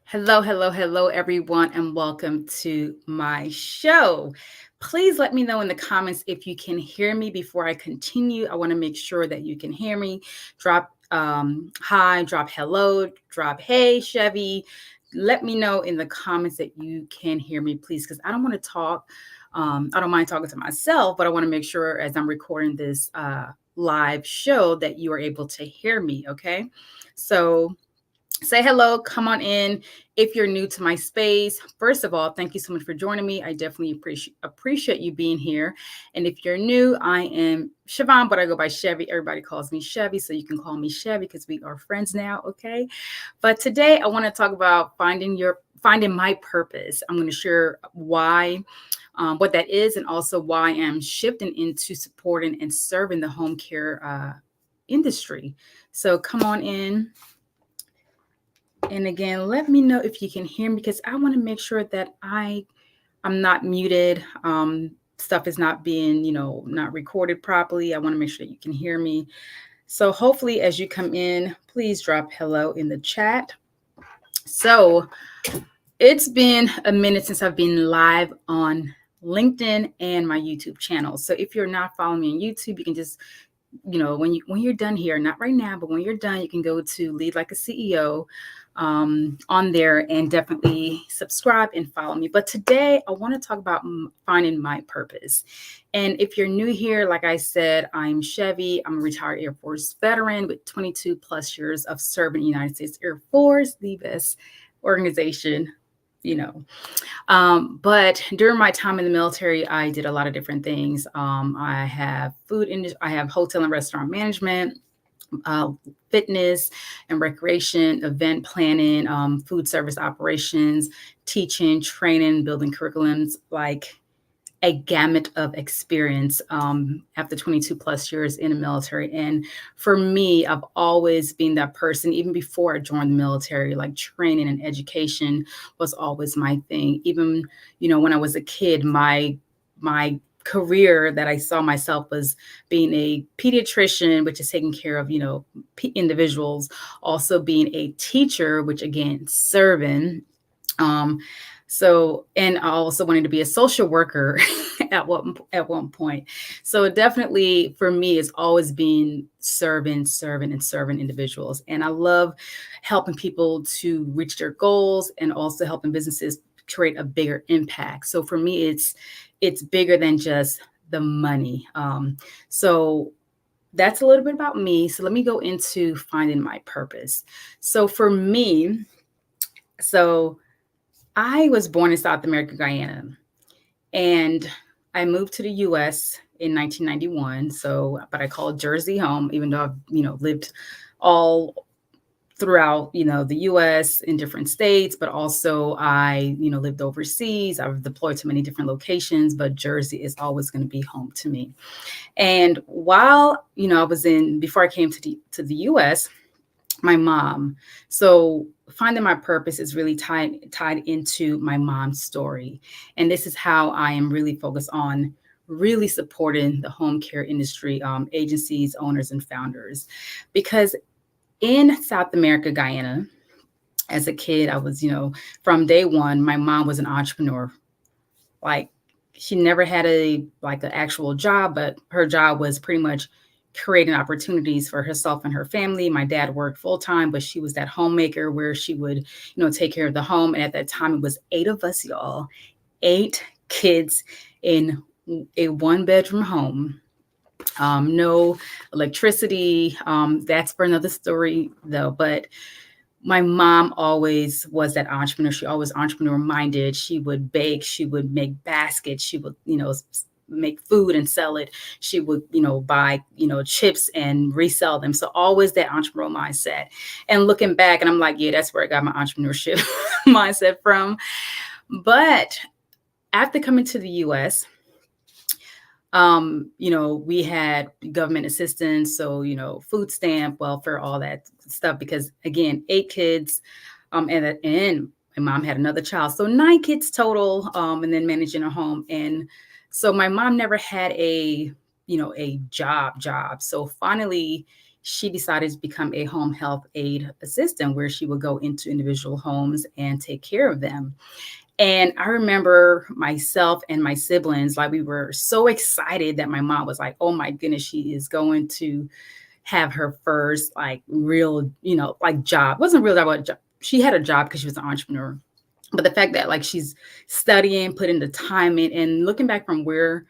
Hello, hello, hello, everyone, and welcome to my show. Please let me know in the comments if you can hear me before I continue. I want to make sure that you can hear me. Drop hi, drop hello, drop hey, Chevy. Let me know in the comments that you can hear me, please, because I don't want to talk. I don't mind talking to myself, but I want to make sure as I'm recording this live show that you are able to hear me. Okay, so say hello, come on in. If you're new to my space, first of all, thank you so much for joining me. I definitely appreciate you being here. And if you're new, I am Siobhan, but I go by Chevy. Everybody calls me Chevy, so you can call me Chevy because we are friends now. Okay. But today I want to talk about finding my purpose. I'm going to share why. What that is, and also why I'm shifting into supporting and serving the home care industry. So come on in. And again, let me know if you can hear me because I want to make sure that I'm not muted. Stuff is not being, not recorded properly. I want to make sure that you can hear me. So hopefully as you come in, please drop hello in the chat. So it's been a minute since I've been live on LinkedIn and my YouTube channel. So if you're not following me on YouTube, you can just when you're done here, not right now, but when you're done, you can go to Lead Like a CEO on there and definitely subscribe and follow me. But today I want to talk about finding my purpose. And if you're new here, like I said, I'm Chevy. I'm a retired Air Force veteran with 22 plus years of serving the United States Air Force, the best organization, you know. But during my time in the military, I did a lot of different things. I have hotel and restaurant management, uh, fitness and recreation, event planning, food service operations, teaching, training, building curriculums, like a gamut of experience after 22 plus years in the military. And for me, I've always been that person, even before I joined the military, like training and education was always my thing. Even, when I was a kid, my career that I saw myself was being a pediatrician, which is taking care of, individuals, also being a teacher, which again, serving. Um, and I also wanted to be a social worker at one point. So definitely for me, it's always been serving individuals. And I love helping people to reach their goals and also helping businesses create a bigger impact. So for me, it's bigger than just the money. So that's a little bit about me. So let me go into finding my purpose. So for me, so I was born in South America, Guyana, and I moved to the US in 1991. So, but I call Jersey home, even though I've, lived all throughout, the US in different states, but also I, lived overseas. I've deployed to many different locations, but Jersey is always going to be home to me. And while, before I came to the US, my mom. So finding my purpose is really tied into my mom's story. And this is how I am really focused on really supporting the home care industry, agencies, owners, and founders. Because in South America, Guyana, as a kid, I was, from day one, my mom was an entrepreneur. Like she never had an actual job, but her job was pretty much creating opportunities for herself and her family. My dad worked full time, but she was that homemaker where she would, take care of the home. And at that time, it was 8 of us, y'all, 8 kids in a one-bedroom home. No electricity. That's for another story, though. But my mom always was that entrepreneur. She always entrepreneur minded. She would bake, she would make baskets, she would, make food and sell it. She would, buy, chips and resell them. So always that entrepreneurial mindset. And looking back, and I'm like, yeah, that's where I got my entrepreneurship mindset from. But after coming to the US, we had government assistance, so food stamp, welfare, all that stuff. Because again, 8 kids, and my mom had another child, so 9 kids total, and then managing a home. And so my mom never had a job. So finally, she decided to become a home health aide assistant where she would go into individual homes and take care of them. And I remember myself and my siblings, like we were so excited that my mom was like, oh my goodness, she is going to have her first like real, like job. It wasn't real job, but she had a job because she was an entrepreneur. But the fact that like she's studying, putting the time in, and looking back from where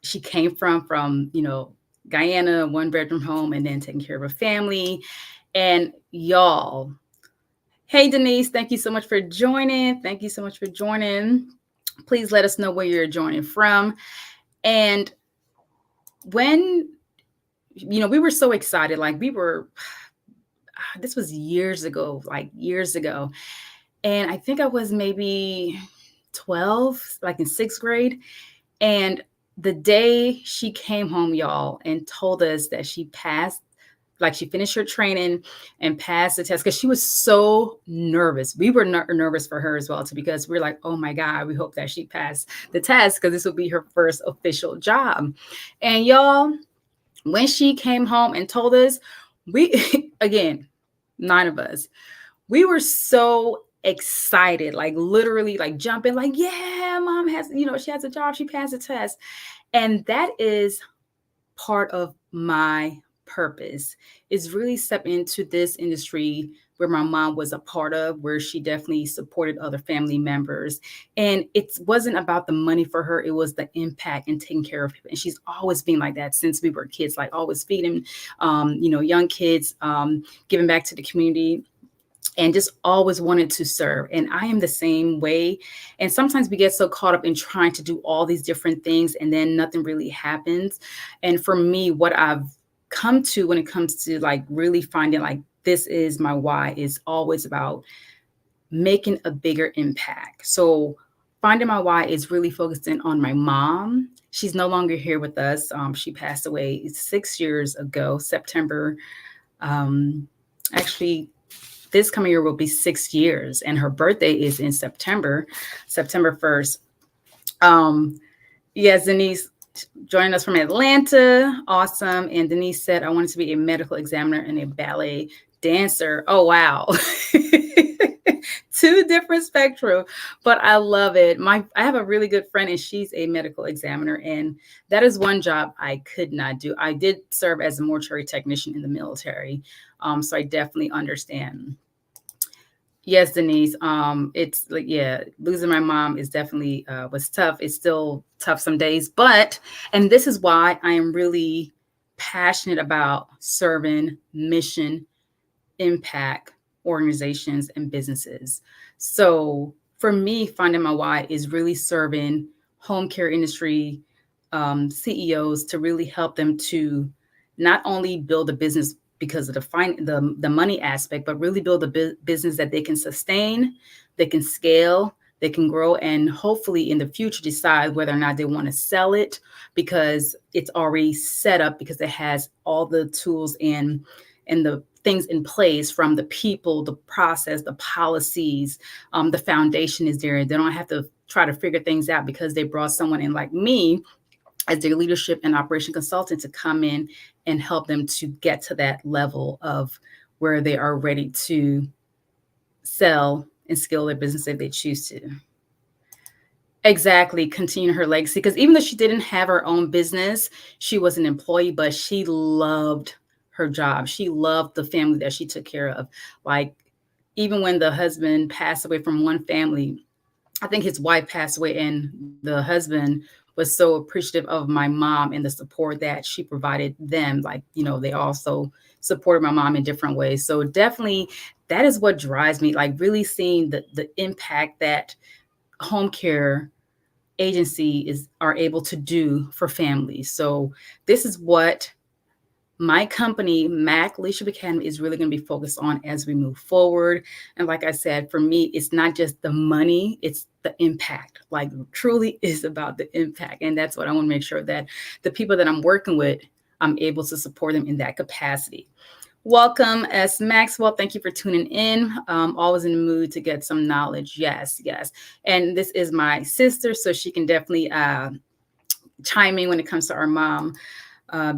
she came from, Guyana, one bedroom home, and then taking care of a family. And y'all, hey, Denise, thank you so much for joining. Thank you so much for joining. Please let us know where you're joining from. And when, we were so excited, like this was years ago, like years ago. And I think I was maybe 12, like in sixth grade. And the day she came home, y'all, and told us that she passed, like she finished her training and passed the test, because she was so nervous. We were nervous for her as well, too, because we're like, oh my God, we hope that she passed the test because this will be her first official job. And y'all, when she came home and told us, we, again, 9 of us, we were so excited, like literally like jumping, like, yeah, mom has, she has a job, she passed the test. And that is part of my purpose, is really step into this industry where my mom was a part of, where she definitely supported other family members. And it wasn't about the money for her, it was the impact and taking care of people. And she's always been like that since we were kids, like always feeding young kids, giving back to the community, and just always wanted to serve. And I am the same way. And sometimes we get so caught up in trying to do all these different things and then nothing really happens. And for me, what I've come to when it comes to like really finding like this is my why is always about making a bigger impact. So finding my why is really focusing on my mom. She's no longer here with us. She passed away 6 years ago, September. Actually, this coming year will be 6 years, and her birthday is in September 1st. Yes, Denise joining us from Atlanta. Awesome. And Denise said, I wanted to be a medical examiner and a ballet dancer. Oh, wow. 2 different spectrum, but I love it. I have a really good friend and she's a medical examiner, and that is one job I could not do. I did serve as a mortuary technician in the military. So I definitely understand. Yes, Denise. It's like, yeah, losing my mom is definitely was tough. It's still tough some days, and this is why I am really passionate about serving mission impact organizations and businesses. So for me, finding my why is really serving home care industry CEOs to really help them to not only build a business because of the money aspect, but really build a business that they can sustain, they can scale, they can grow, and hopefully in the future decide whether or not they want to sell it because it's already set up, because it has all the tools and the things in place, from the people, the process, the policies, the foundation is there. They don't have to try to figure things out because they brought someone in like me as their leadership and operation consultant to come in and help them to get to that level of where they are ready to sell and scale their business if they choose to. Exactly, continue her legacy. Because even though she didn't have her own business, she was an employee, but she loved her job. She loved the family that she took care of. Like, even when the husband passed away from one family, I think his wife passed away, and the husband was so appreciative of my mom and the support that she provided them. Like, they also supported my mom in different ways. So definitely that is what drives me, like really seeing the impact that home care agency are able to do for families. So this is what my company, MAC Leadership Academy, is really going to be focused on as we move forward. And like I said, for me, it's not just the money, it's the impact. Like, truly is about the impact. And that's what I want to make sure that the people that I'm working with, I'm able to support them in that capacity. Welcome, S. Maxwell. Thank you for tuning in. Always in the mood to get some knowledge. Yes, yes. And this is my sister, so she can definitely chime in when it comes to our mom.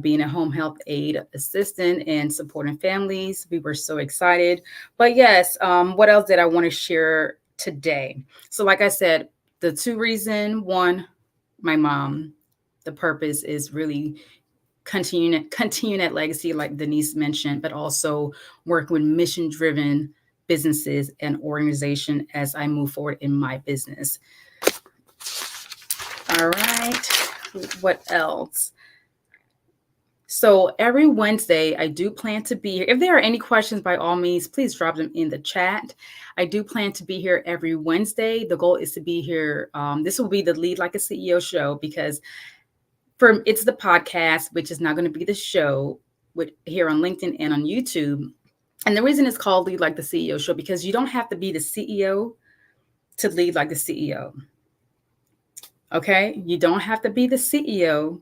being a home health aid assistant and supporting families. We were so excited. But yes, what else did I want to share today? So, like I said, the two reason one, my mom, the purpose is really continuing that legacy, like Denise mentioned, but also working with mission driven businesses and organization as I move forward in my business. All right. What else? So every Wednesday, I do plan to be here. If there are any questions, by all means, please drop them in the chat. I do plan to be here every Wednesday. The goal is to be here. This will be the Lead Like a CEO show because it's the podcast, which is not going to be the show with here on LinkedIn and on YouTube. And the reason it's called Lead Like the CEO show, because you don't have to be the CEO to lead like the CEO. Okay? You don't have to be the CEO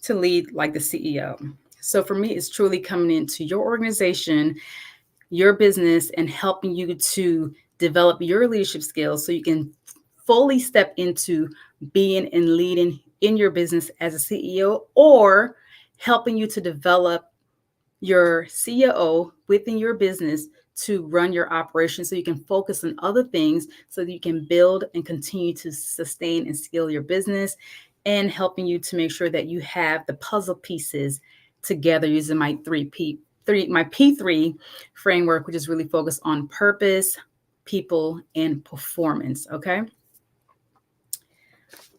to lead like the CEO. So for me, it's truly coming into your organization, your business, and helping you to develop your leadership skills so you can fully step into being and leading in your business as a CEO, or helping you to develop your CEO within your business to run your operation so you can focus on other things so that you can build and continue to sustain and scale your business, and helping you to make sure that you have the puzzle pieces together using my my P3 framework, which is really focused on purpose, people, and performance. Okay.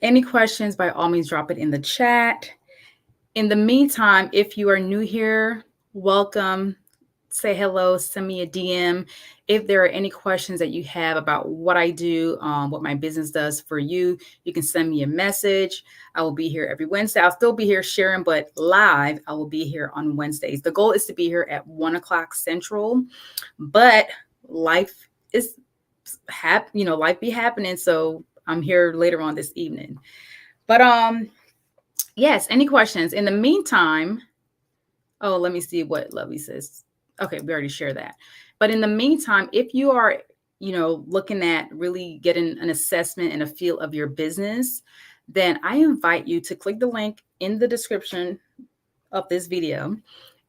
Any questions, by all means, drop it in the chat. In the meantime, if you are new here, welcome. Say hello, send me a DM. If there are any questions that you have about what I do, what my business does for you, you can send me a message. I will be here every Wednesday. I'll still be here sharing, but live, I will be here on Wednesdays. The goal is to be here at 1:00 Central, but life is life be happening. So I'm here later on this evening. But yes, any questions? In the meantime, oh, let me see what Lovely says. Okay, we already shared that. But in the meantime, if you are, looking at really getting an assessment and a feel of your business, then I invite you to click the link in the description of this video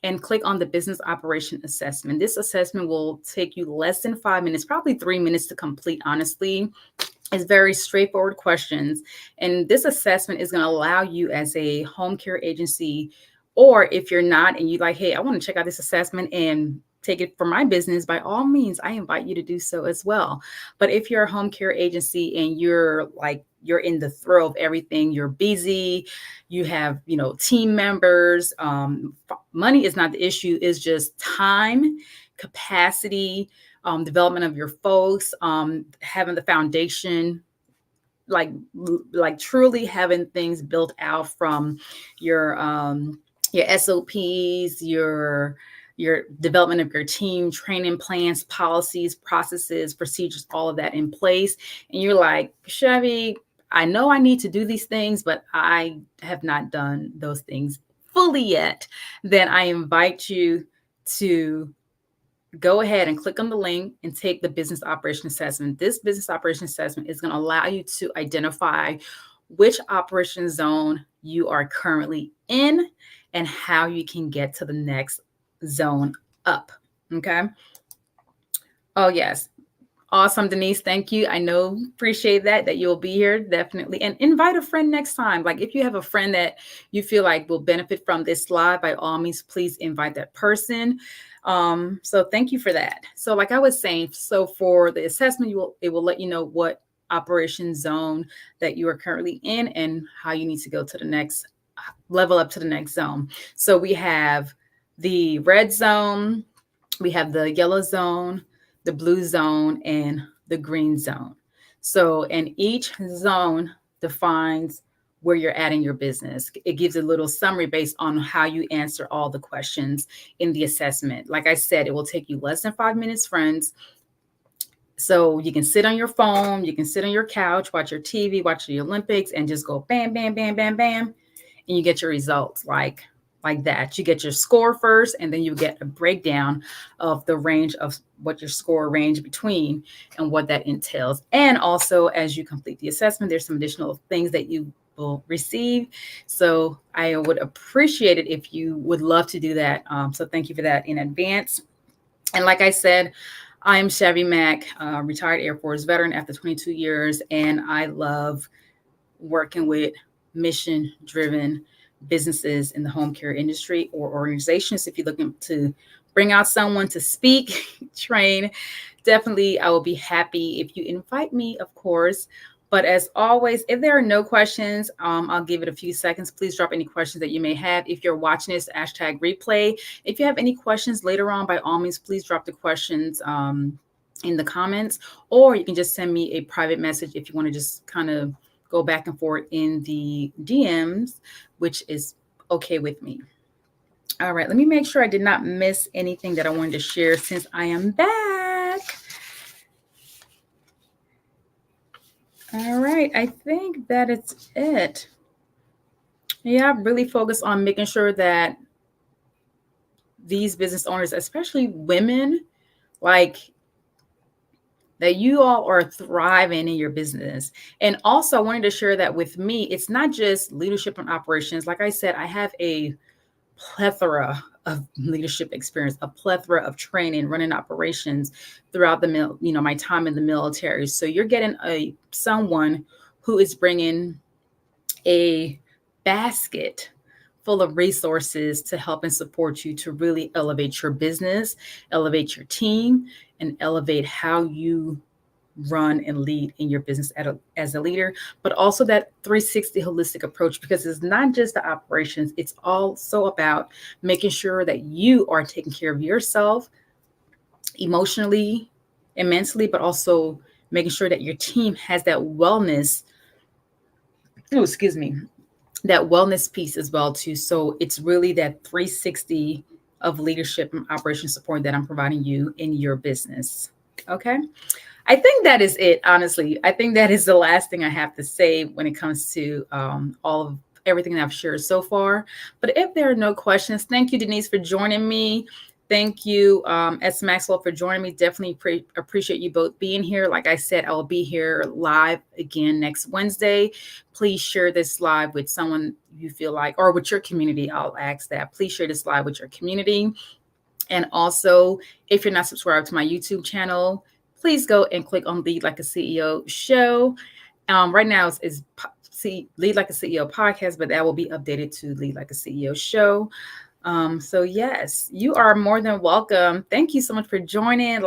and click on the business operation assessment. This assessment will take you less than 5 minutes, probably 3 minutes to complete, honestly. It's very straightforward questions. And this assessment is going to allow you as a home care agency, or if you're not and you like, hey, I want to check out this assessment and take it for my business, by all means, I invite you to do so as well. But if you're a home care agency and you're in the throw of everything, you're busy, you have, team members, money is not the issue, it's just time, capacity, development of your folks, having the foundation, like truly having things built out from your SOPs, your development of your team, training plans, policies, processes, procedures, all of that in place. And you're like, Shevvy, I know I need to do these things, but I have not done those things fully yet. Then I invite you to go ahead and click on the link and take the business operation assessment. This business operation assessment is going to allow you to identify which operation zone you are currently in and how you can get to the next zone up. Okay. Oh, yes. Awesome, Denise. Thank you. I know, appreciate that you'll be here, definitely. And invite a friend next time. Like if you have a friend that you feel like will benefit from this live, by all means, please invite that person. So thank you for that. So like I was saying, so for the assessment, it will let you know what operation zone that you are currently in and how you need to go to the next level, up to the next zone. So we have the red zone, we have the yellow zone, the blue zone, and the green zone. So, and each zone defines where you're at in your business. It gives a little summary based on how you answer all the questions in the assessment. Like I said, it will take you less than 5 minutes, friends. So you can sit on your phone, you can sit on your couch, watch your TV, watch the Olympics, and just go bam, bam, bam, bam, bam. And you get your results like that. You get your score first, and then you get a breakdown of the range of what your score range between and what that entails. And also, as you complete the assessment, there's some additional things that you will receive. So I would appreciate it if you would love to do that. So thank you for that in advance. And like I said, I'm Shevvy Mack, retired Air Force veteran after 22 years, and I love working with mission driven businesses in the home care industry or organizations. If you're looking to bring out someone to speak, train, definitely I will be happy if you invite me, of course. But as always, if there are no questions, I'll give it a few seconds. Please drop any questions that you may have. If you're watching this, hashtag replay. If you have any questions later on, by all means, please drop the questions in the comments, or you can just send me a private message if you want to just kind of go back and forth in the DMs, which is okay with me. All right, let me make sure I did not miss anything that I wanted to share since I am back. All right, I think that is it. Yeah, really focus on making sure that these business owners, especially women, like that you all are thriving in your business. And also, I wanted to share that with me, it's not just leadership and operations. Like I said, I have a plethora of leadership experience, a plethora of training, running operations throughout my time in the military. So you're getting someone who is bringing a basket full of resources to help and support you to really elevate your business, elevate your team, and elevate how you run and lead in your business as a leader, but also that 360 holistic approach, because it's not just the operations, it's also about making sure that you are taking care of yourself emotionally and mentally, but also making sure that your team has that wellness, that wellness piece as well too. So it's really that 360 of leadership and operation support that I'm providing you in your business. Okay. I think that is it, honestly. I think that is the last thing I have to say when it comes to all of everything that I've shared so far. But if there are no questions, thank you, Denise, for joining me. Thank you, S. Maxwell, for joining me. Definitely appreciate you both being here. Like I said, I will be here live again next Wednesday. Please share this live with someone you feel like, or with your community. I'll ask that. Please share this live with your community. And also, if you're not subscribed to my YouTube channel, please go and click on Lead Like a CEO show. Right now it's Lead Like a CEO podcast, but that will be updated to Lead Like a CEO show. So yes, you are more than welcome. Thank you so much for joining.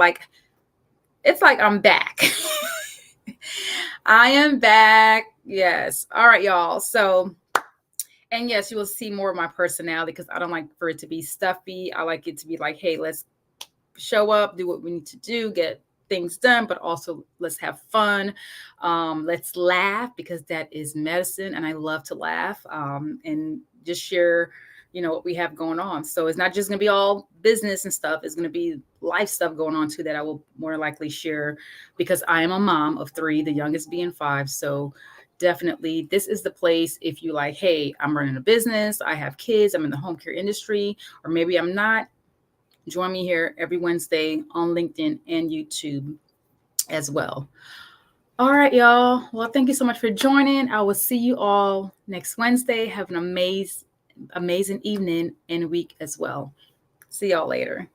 It's like I'm back. I am back. Yes. All right, y'all. So, and yes, you will see more of my personality because I don't like for it to be stuffy. I like it to be like, hey, let's show up, do what we need to do, get things done, but also let's have fun. Let's laugh because that is medicine. And I love to laugh and just share, what we have going on. So it's not just going to be all business and stuff. It's going to be life stuff going on too that I will more likely share because I am a mom of 3, the youngest being 5. So definitely this is the place if you like, hey, I'm running a business, I have kids, I'm in the home care industry, or maybe I'm not. Join me here every Wednesday on LinkedIn and YouTube as well. All right, y'all. Well, thank you so much for joining. I will see you all next Wednesday. Have an amazing evening and week as well. See y'all later.